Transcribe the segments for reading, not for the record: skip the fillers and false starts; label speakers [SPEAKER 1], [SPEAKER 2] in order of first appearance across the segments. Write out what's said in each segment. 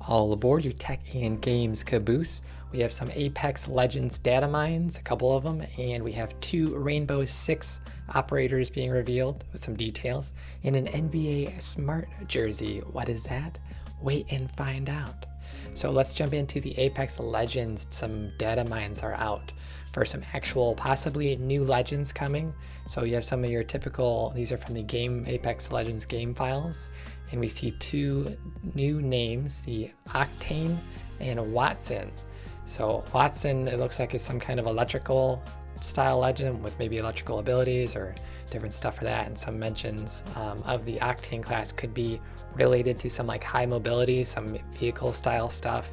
[SPEAKER 1] All aboard your tech and games caboose. We have some Apex Legends data mines, a couple of them, and we have 2 Rainbow Six operators being revealed with some details, and an NBA Smart jersey. What is that? Wait and find out. So let's jump into the Apex Legends. Some data mines are out for some actual, possibly new legends coming. So you have some of your typical, these are from the game Apex Legends game files. And we see 2 new names, the Octane and Wattson. So Wattson, it looks like is some kind of electrical style legend with maybe electrical abilities or different stuff for that. And some mentions of the Octane class could be related to some like high mobility, some vehicle style stuff.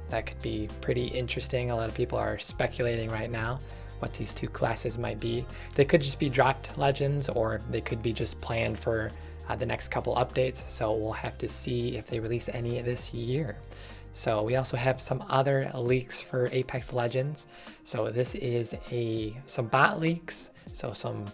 [SPEAKER 1] That could be pretty interesting. A lot of people are speculating right now what these 2 classes might be. They could just be dropped legends, or they could be just planned for the next couple updates. So we'll have to see if they release any this year. So we also have some other leaks for Apex Legends. So this is some bot leaks, so some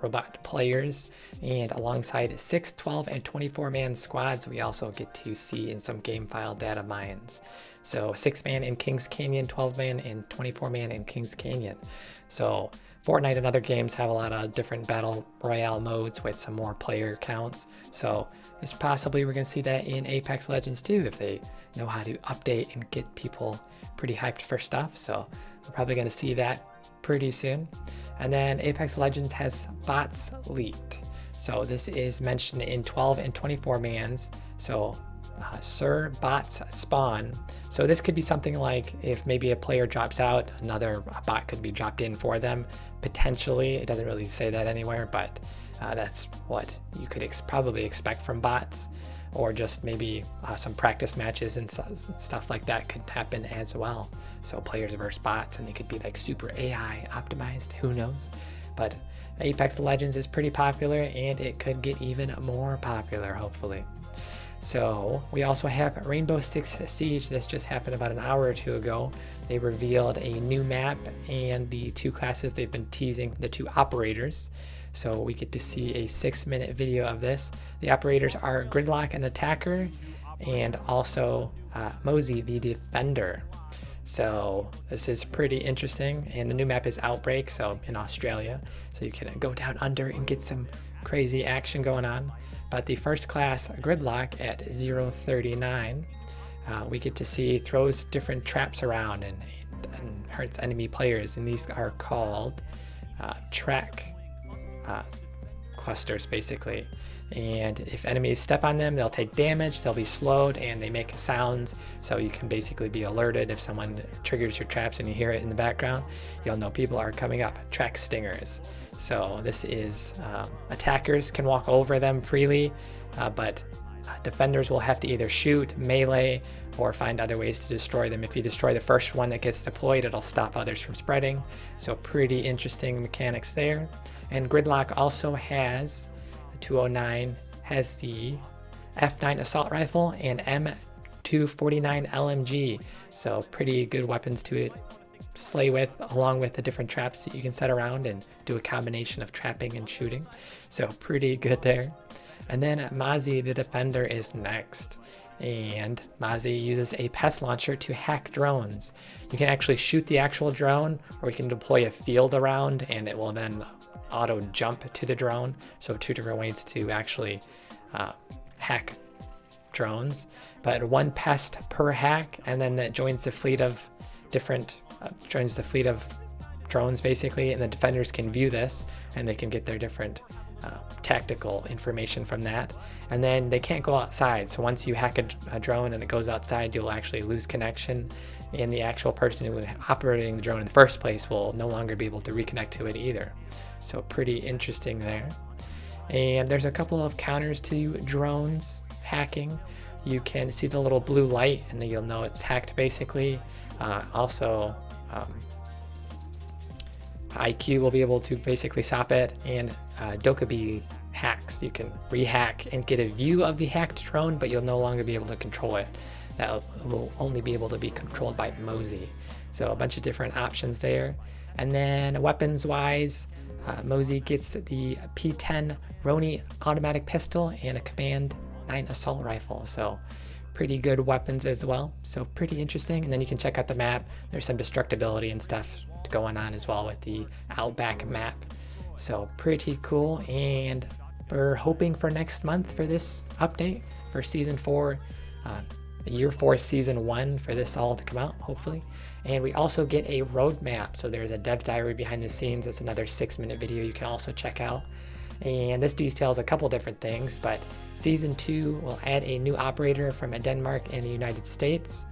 [SPEAKER 1] robot players, and alongside 6, 12, and 24-man squads, we also get to see in some game file data mines. So 6-man in Kings Canyon, 12-man and 24-man in Kings Canyon. So Fortnite and other games have a lot of different battle royale modes with some more player counts. So it's possibly we're going to see that in Apex Legends too, if they know how to update and get people pretty hyped for stuff. So we're probably going to see that pretty soon. And then Apex Legends has bots leaked. So this is mentioned in 12 and 24 mans. So Sir bots spawn. So this could be something like if maybe a player drops out, another bot could be dropped in for them. Potentially, it doesn't really say that anywhere, but that's what you could probably expect from bots, or just maybe some practice matches and stuff like that could happen as well. So players versus bots, and they could be like super AI optimized, who knows? But Apex Legends is pretty popular, and it could get even more popular, hopefully. So we also have Rainbow Six Siege. This just happened about an hour or 2 ago. They revealed a new map and the 2 classes they've been teasing, the 2 operators. So we get to see a 6-minute video of this. The operators are Gridlock, an attacker, and also Mozzie, the defender. So this is pretty interesting. And the new map is Outbreak, so in Australia. So you can go down under and get some crazy action going on. But the first class, Gridlock, at 039, we get to see throws different traps around and hurts enemy players. And these are called track clusters, basically. And if enemies step on them, they'll take damage, they'll be slowed, and they make sounds. So you can basically be alerted if someone triggers your traps and you hear it in the background. You'll know people are coming up. Track stingers. So this is attackers can walk over them freely, but defenders will have to either shoot, melee, or find other ways to destroy them. If you destroy the first one that gets deployed, it'll stop others from spreading. So pretty interesting mechanics there. And Gridlock also has, 209, has the F9 assault rifle and M249 LMG. So pretty good weapons to slay with, along with the different traps that you can set around and do a combination of trapping and shooting. So pretty good there. And then Mozzie, the defender, is next. And Mozzie uses a pest launcher to hack drones. You can actually shoot the actual drone, or you can deploy a field around and it will then auto jump to the drone. So 2 different ways to actually hack drones, but 1 pest per hack, and then that joins the fleet of drones basically, and the defenders can view this and they can get their different tactical information from that. And then they can't go outside, so once you hack a drone and it goes outside, you'll actually lose connection, and the actual person who was operating the drone in the first place will no longer be able to reconnect to it either. So pretty interesting there. And there's a couple of counters to drones hacking. You can see the little blue light and then you'll know it's hacked basically. Also IQ will be able to basically stop it, and Dokkaebi hacks. You can rehack and get a view of the hacked drone, but you'll no longer be able to control it. That will only be able to be controlled by Mozzie. So a bunch of different options there. And then weapons wise, Mozzie gets the P10 Roni automatic pistol and a Command 9 assault rifle. So pretty good weapons as well. So pretty interesting. And then you can check out the map. There's some destructibility and stuff going on as well with the Outback map. So pretty cool. And we're hoping for next month for this update for Season 4, Year 4 Season 1 for this all to come out, hopefully. And we also get a roadmap. So there's a dev diary behind the scenes. That's another 6-minute video you can also check out. And this details a couple different things, but Season 2 will add a new operator from Denmark and the United States.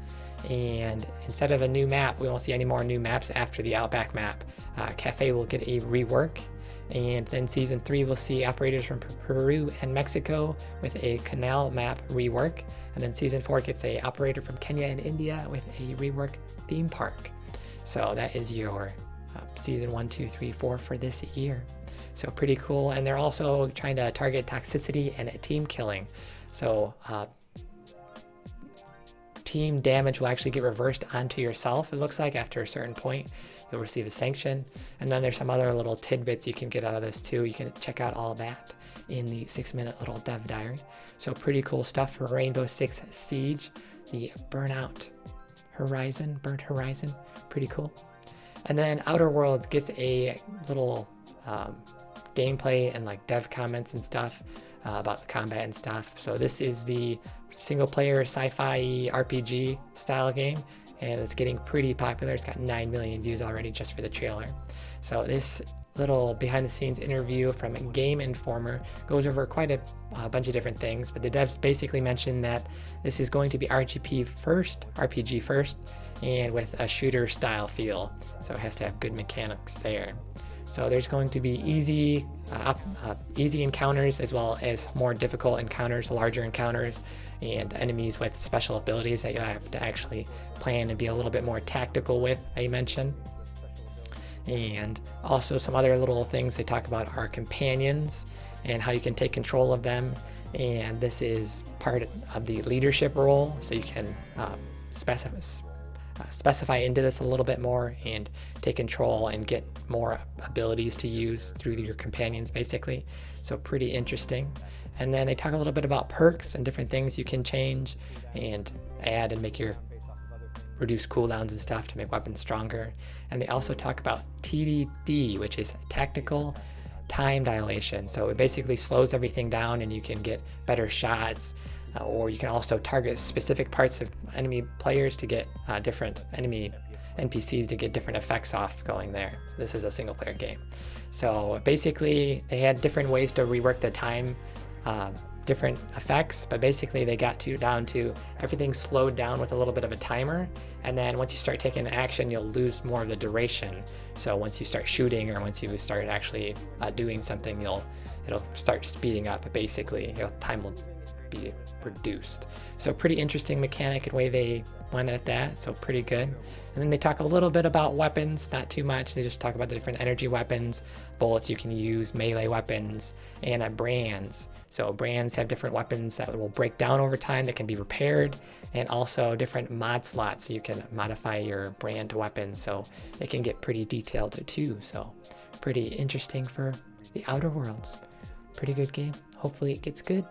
[SPEAKER 1] And instead of a new map, we won't see any more new maps after the Outback map. Cafe will get a rework. And then Season 3 will see operators from Peru and Mexico with a canal map rework. And then Season 4 gets a operator from Kenya and India with a rework theme park. So that is your Season 1, 2, 3, 4 for this year. So pretty cool. And they're also trying to target toxicity and team killing. So team damage will actually get reversed onto yourself, it looks like. After a certain point, you'll receive a sanction. And then there's some other little tidbits you can get out of this too. You can check out all that in the 6-minute little dev diary. So pretty cool stuff for Rainbow Six Siege, the Burnt Horizon, pretty cool. And then Outer Worlds gets a little gameplay and like dev comments and stuff about the combat and stuff. So this is the single player sci-fi RPG style game, and it's getting pretty popular. It's got 9 million views already just for the trailer. So this little behind the scenes interview from Game Informer goes over quite a bunch of different things, but the devs basically mentioned that this is going to be RPG first, and with a shooter style feel. So it has to have good mechanics there. So there's going to be easy encounters as well as more difficult encounters, larger encounters, and enemies with special abilities that you have to actually plan and be a little bit more tactical with, I mentioned. And also some other little things they talk about are companions and how you can take control of them. And this is part of the leadership role, so you can specify into this a little bit more and take control and get more abilities to use through your companions basically. So pretty interesting. And then they talk a little bit about perks and different things you can change and add and make your reduce cooldowns and stuff to make weapons stronger. And they also talk about TDD, which is tactical time dilation. So it basically slows everything down and you can get better shots. Or you can also target specific parts of enemy players to get different enemy NPCs to get different effects off going there. So this is a single player game. So basically they had different ways to rework the time, different effects, but basically they got down to everything slowed down with a little bit of a timer. And then once you start taking action, you'll lose more of the duration. So once you start shooting or once you start actually doing something, it'll start speeding up basically. Your time will be reduced. So pretty interesting mechanic and way they went at that. So pretty good. And then they talk a little bit about weapons, not too much. They just talk about the different energy weapons, bullets you can use, melee weapons, and brands. So brands have different weapons that will break down over time that can be repaired, and also different mod slots so you can modify your brand weapon. So it can get pretty detailed too. So pretty interesting for the Outer Worlds. Pretty good game. Hopefully it gets good.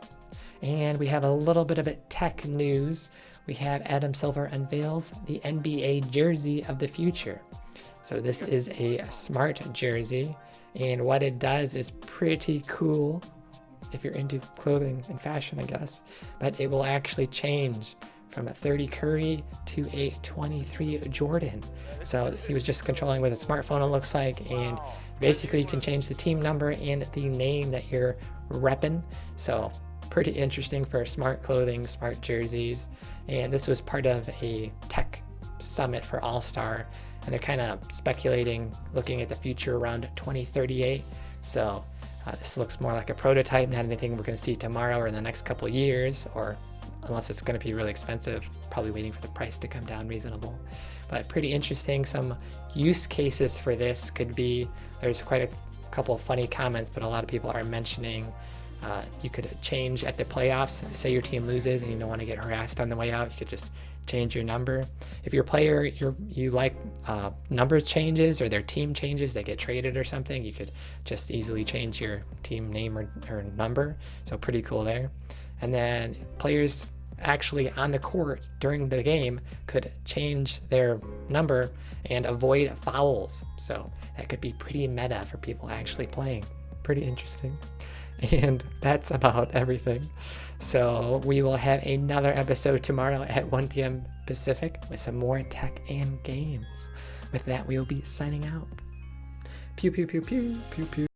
[SPEAKER 1] And we have a little bit of tech news. We have Adam Silver unveils the NBA jersey of the future. So this is a smart jersey, and what it does is pretty cool if you're into clothing and fashion, I guess. But it will actually change from a 30 Curry to a 23 Jordan. So he was just controlling with a smartphone, it looks like, and basically you can change the team number and the name that you're repping. So pretty interesting for smart clothing, smart jerseys. And this was part of a tech summit for All-Star, and they're kind of speculating, looking at the future around 2038. So this looks more like a prototype, not anything we're going to see tomorrow or in the next couple years, or unless it's going to be really expensive, probably waiting for the price to come down reasonable. But pretty interesting. Some use cases for this could be, there's quite a couple of funny comments, but a lot of people are mentioning you could change at the playoffs. Say your team loses and you don't want to get harassed on the way out, you could just change your number. If your player you like numbers changes or their team changes, they get traded or something, you could just easily change your team name or number. So pretty cool there. And then players actually on the court during the game could change their number and avoid fouls. So that could be pretty meta for people actually playing. Pretty interesting. And that's about everything. So we will have another episode tomorrow at 1 p.m. Pacific with some more tech and games. With that, we will be signing out. Pew, pew, pew, pew, pew, pew.